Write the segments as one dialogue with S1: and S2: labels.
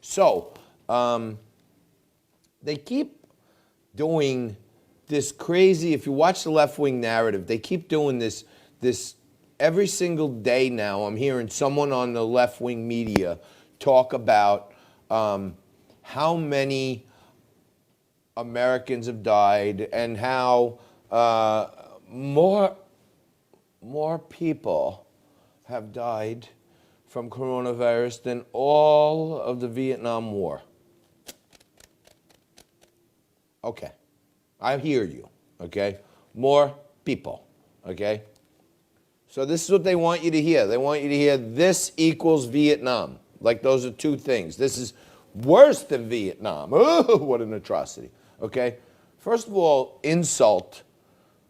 S1: So they keep doing this crazy, if you watch the left-wing narrative, they keep doing this every single day now. I'm hearing someone on the left-wing media talk about how many Americans have died and how more people have died from coronavirus than all of the Vietnam War. Okay, I hear you, okay? More people, okay? So this is what they want you to hear. They want you to hear this equals Vietnam. Like those are two things. This is worse than Vietnam. Oh, what an atrocity, okay? First of all, insult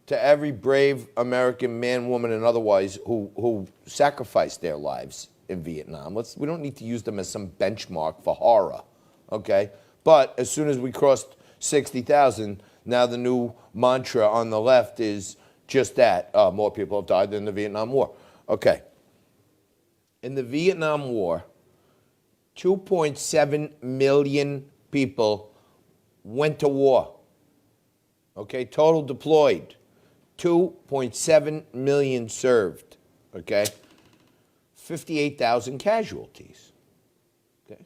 S1: to every brave American man, woman, and otherwise who sacrificed their lives in Vietnam. We don't need to use them as some benchmark for horror, okay? But as soon as we crossed 60,000, now the new mantra on the left is just that. More people have died than the Vietnam War. Okay. In the Vietnam War, 2.7 million people went to war. Okay, total deployed. 2.7 million served. Okay. 58,000 casualties. Okay.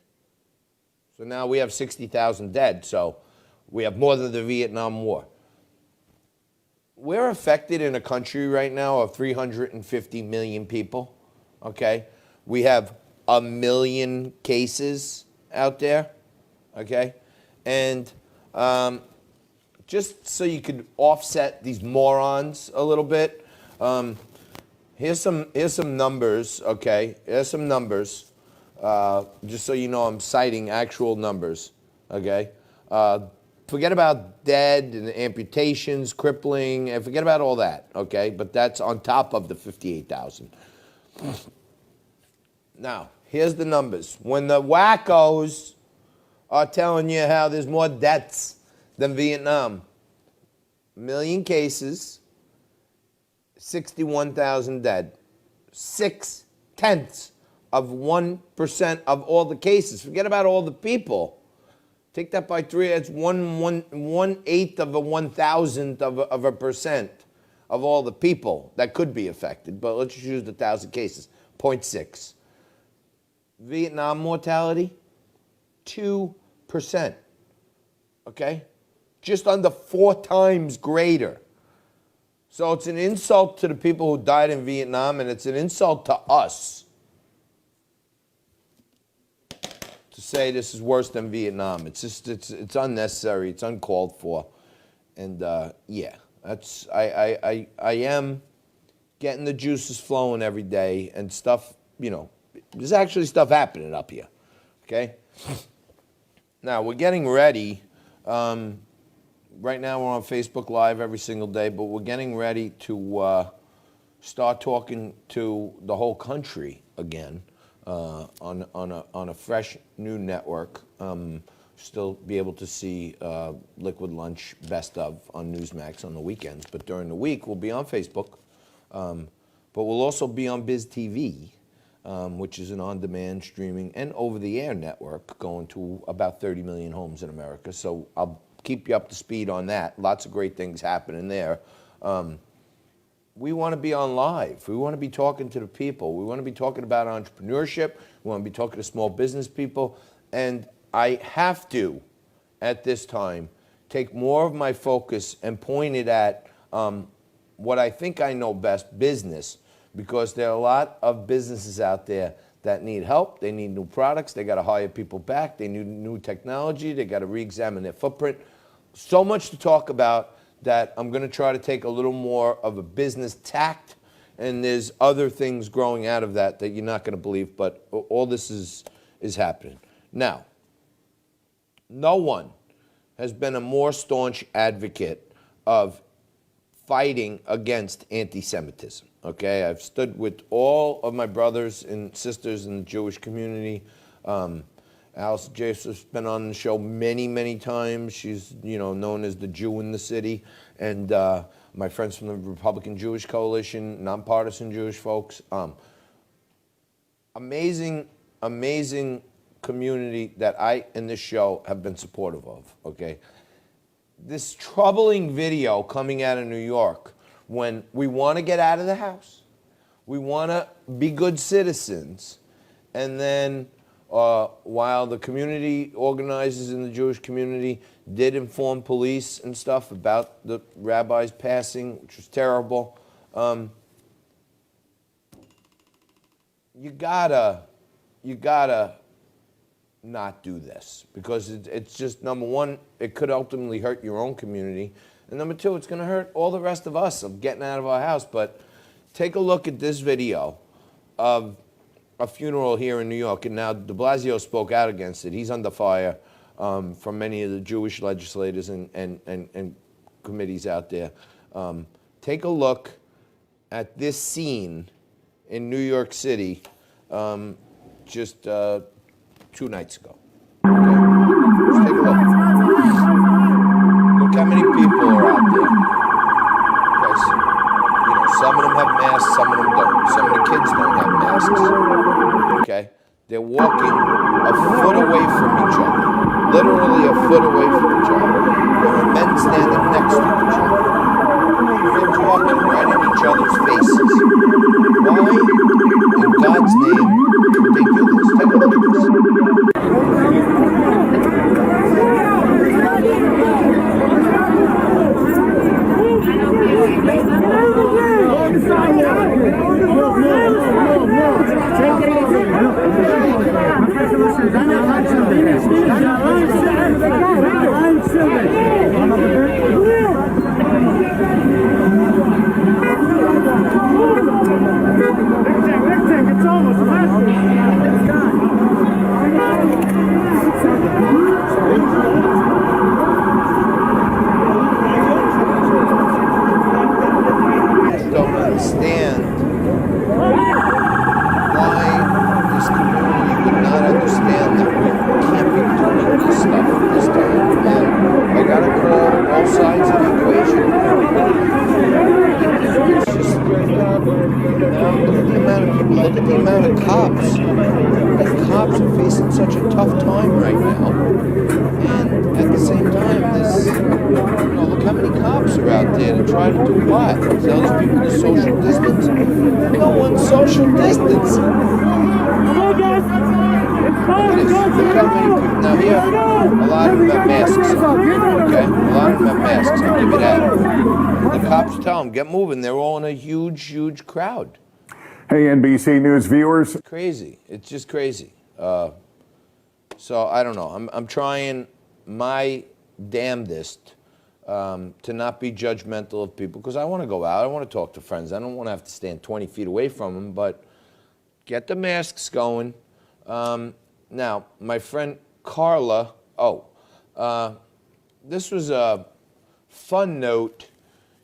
S1: So now we have 60,000 dead, so we have more than the Vietnam War. We're affected in a country right now of 350 million people, okay? We have 1 million cases out there, okay? And just so you could offset these morons a little bit, here's some numbers, okay? Here's some numbers, just so you know I'm citing actual numbers, okay? Forget about dead and amputations, crippling, and forget about all that, okay? But that's on top of the 58,000. Now, here's the numbers. When the wackos are telling you how there's more deaths than Vietnam, 1 million cases, 61,000 dead. 0.6% of all the cases. Forget about all the people. Take that by 3, that's 1/8 of a 1,000th of a percent of all the people that could be affected. But let's just use the 1,000 cases, 0.6. Vietnam mortality, 2%, okay? Just under 4 times greater. So it's an insult to the people who died in Vietnam, and it's an insult to us to say this is worse than Vietnam. It's just, it's unnecessary, it's uncalled for. And yeah, that's, I am getting the juices flowing every day and stuff, you know, there's actually stuff happening up here, okay? Now, we're getting ready. Right now, we're on Facebook Live every single day, but we're getting ready to start talking to the whole country again on a fresh new network. Still be able to see Liquid Lunch Best Of on Newsmax on the weekends, but during the week, we'll be on Facebook. But we'll also be on Biz TV, which is an on-demand streaming and over-the-air network going to about 30 million homes in America. So I'll keep you up to speed on that. Lots of great things happening there. We want to be on live. We want to be talking to the people. We want to be talking about entrepreneurship. We want to be talking to small business people. And I have to, at this time, take more of my focus and point it at what I think I know best, business, because there are a lot of businesses out there that need help. They need new products. They got to hire people back. They need new technology. They got to re-examine their footprint. So much to talk about that I'm going to try to take a little more of a business tact, and there's other things growing out of that that you're not going to believe, but all this is happening. Now, no one has been a more staunch advocate of fighting against anti-Semitism, okay? I've stood with all of my brothers and sisters in the Jewish community. Alice Joseph's been on the show many, many times. She's, you know, known as the Jew in the city. And my friends from the Republican Jewish Coalition, nonpartisan Jewish folks. Amazing community that I, in this show, have been supportive of, okay? This troubling video coming out of New York when we want to get out of the house, we want to be good citizens, and then while the community organizers in the Jewish community did inform police and stuff about the rabbi's passing, which was terrible, you gotta not do this, because it's just, number one, it could ultimately hurt your own community, and number two, it's going to hurt all the rest of us of getting out of our house. But take a look at this video of a funeral here in New York, and now de Blasio spoke out against it. He's under fire from many of the Jewish legislators and committees out there. Take a look at this scene in New York City just 2 nights ago. Okay? Just take a look. Look how many people are out there. Guys, you know, some of them have masks, some of them don't. Some of the kids don't have masks. Okay? They're walking a foot away from each other. Literally a foot away from each other. There are men standing next to each other. They're talking right in each other's faces. Why, in God's name, would they do this? Take a look at this. Don't understand why this community would not understand that we can't be doing this stuff at this time. And I gotta call both sides of the equation. It's just, now look at the amount of people, look at the amount of cops. The cops are facing such a tough time right now. And at the same time, this, you know, look how many cops are out there to try to do what? Tell these people to social distance? No one's social distancing. Look at this. Look how many people. Now here, a lot of them have masks on. Okay? A lot of them have masks. I'll give you that. The cops tell them, get moving. They're all in a huge, huge crowd.
S2: Hey, NBC News viewers.
S1: It's crazy. It's just crazy. So I don't know. I'm trying my damnedest to not be judgmental of people, because I want to go out. I want to talk to friends. I don't want to have to stand 20 feet away from them, but get the masks going. Now, my friend Carla, this was a fun note.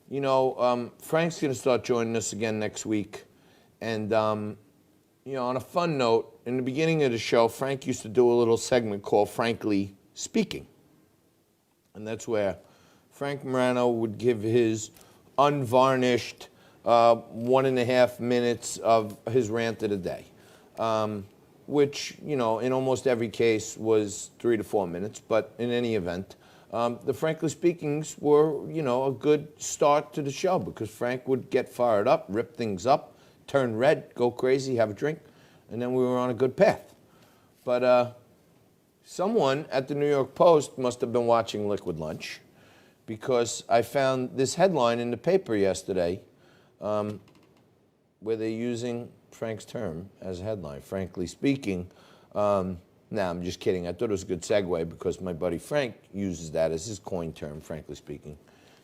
S1: You know, Frank's going to start joining us again next week. And, you know, on a fun note, in the beginning of the show, Frank used to do a little segment called Frankly Speaking. And that's where Frank Morano would give his unvarnished 1.5 minutes of his rant of the day, which, you know, in almost every case was 3 to 4 minutes. But in any event, the Frankly Speakings were, you know, a good start to the show, because Frank would get fired up, rip things up, turn red, go crazy, have a drink, and then we were on a good path. But someone at the New York Post must have been watching Liquid Lunch, because I found this headline in the paper yesterday where they're using Frank's term as a headline, Frankly Speaking. Now, I'm just kidding. I thought it was a good segue, because my buddy Frank uses that as his coined term, Frankly Speaking.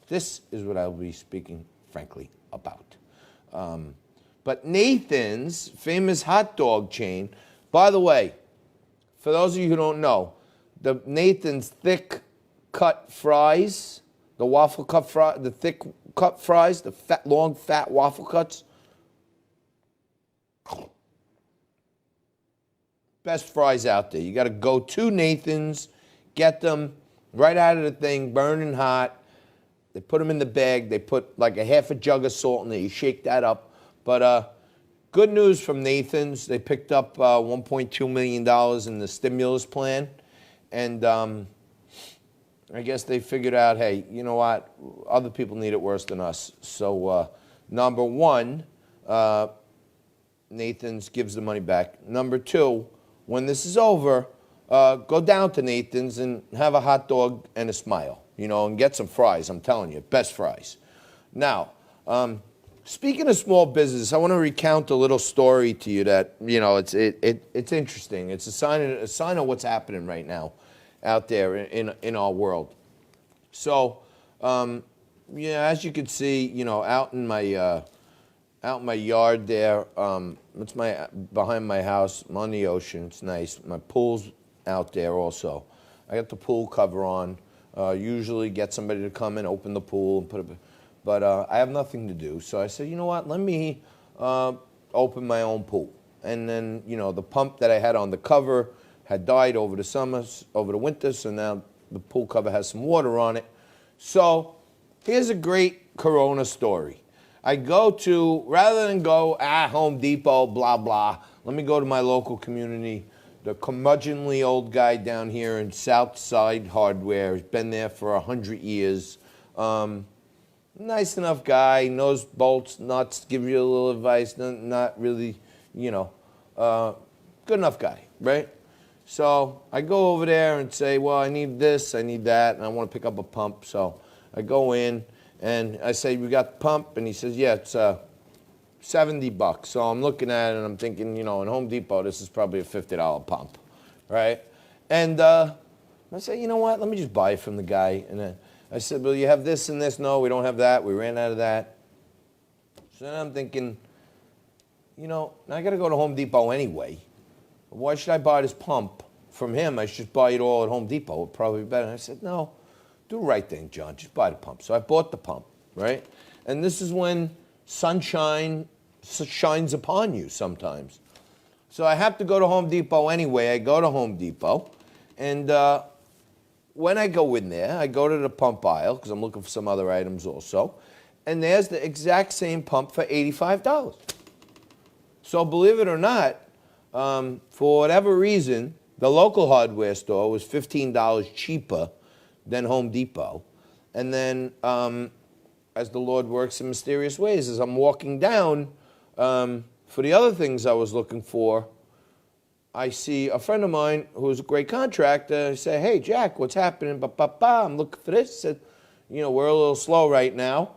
S1: This is what I'll be speaking frankly about. But Nathan's famous hot dog chain, by the way, for those of you who don't know, the Nathan's thick cut fries, the waffle cut fries, the thick cut fries, the fat, long fat waffle cuts, best fries out there. You got to go to Nathan's, get them right out of the thing, burning hot. They put them in the bag. They put like a half a jug of salt in there. You shake that up. But Good news from Nathan's. They picked up $1.2 million in the stimulus plan. And I guess they figured out, hey, you know what? Other people need it worse than us. So number one, Nathan's gives the money back. Number two, when this is over, go down to Nathan's and have a hot dog and a smile, and get some fries. I'm telling you, best fries. Now, speaking of small business, I want to recount a little story to you that it's interesting. It's a sign of what's happening right now out there in our world. So, as you can see, out in my yard there, it's behind my house. I'm on the ocean. It's nice. My pool's out there also. I got the pool cover on. Usually get somebody to come and open the pool and put it. But I have nothing to do, so I said, you know what? Let me open my own pool. And then, the pump that I had on the cover had died over the winter, so now the pool cover has some water on it. So here's a great Corona story. I go to, rather than go Home Depot, blah, blah, let me go to my local community. The curmudgeonly old guy down here in Southside Hardware has been there for 100 years. Nice enough guy, knows bolts, nuts, give you a little advice, not really, good enough guy, right? So I go over there and say, well, I need this, I need that, and I want to pick up a pump. So I go in and I say, we got the pump? And he says, yeah, it's $70. So I'm looking at it and I'm thinking, in Home Depot, this is probably a $50 pump, right? And I say, you know what, let me just buy it from the guy. And then I said, well, you have this and this? No, we don't have that. We ran out of that. So then I'm thinking, now I got to go to Home Depot anyway. Why should I buy this pump from him? I should buy it all at Home Depot. It'd probably be better. And I said, no, do the right thing, John. Just buy the pump. So I bought the pump, right? And this is when sunshine shines upon you sometimes. So I have to go to Home Depot anyway. I go to Home Depot. And when I go in there, I go to the pump aisle because I'm looking for some other items also. And there's the exact same pump for $85. So believe it or not, for whatever reason, the local hardware store was $15 cheaper than Home Depot. And then, as the Lord works in mysterious ways, as I'm walking down for the other things I was looking for, I see a friend of mine who's a great contractor. I say, hey, Jack, what's happening? I'm looking for this. He said, we're a little slow right now.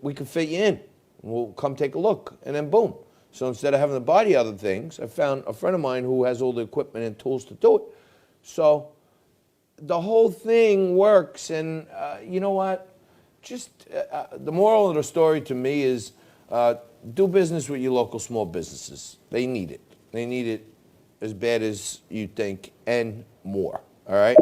S1: We can fit you in. We'll come take a look. And then boom. So instead of having to buy the other things, I found a friend of mine who has all the equipment and tools to do it. So the whole thing works. And you know what? Just the moral of the story to me is do business with your local small businesses. They need it. They need it as bad as you think and more. All right?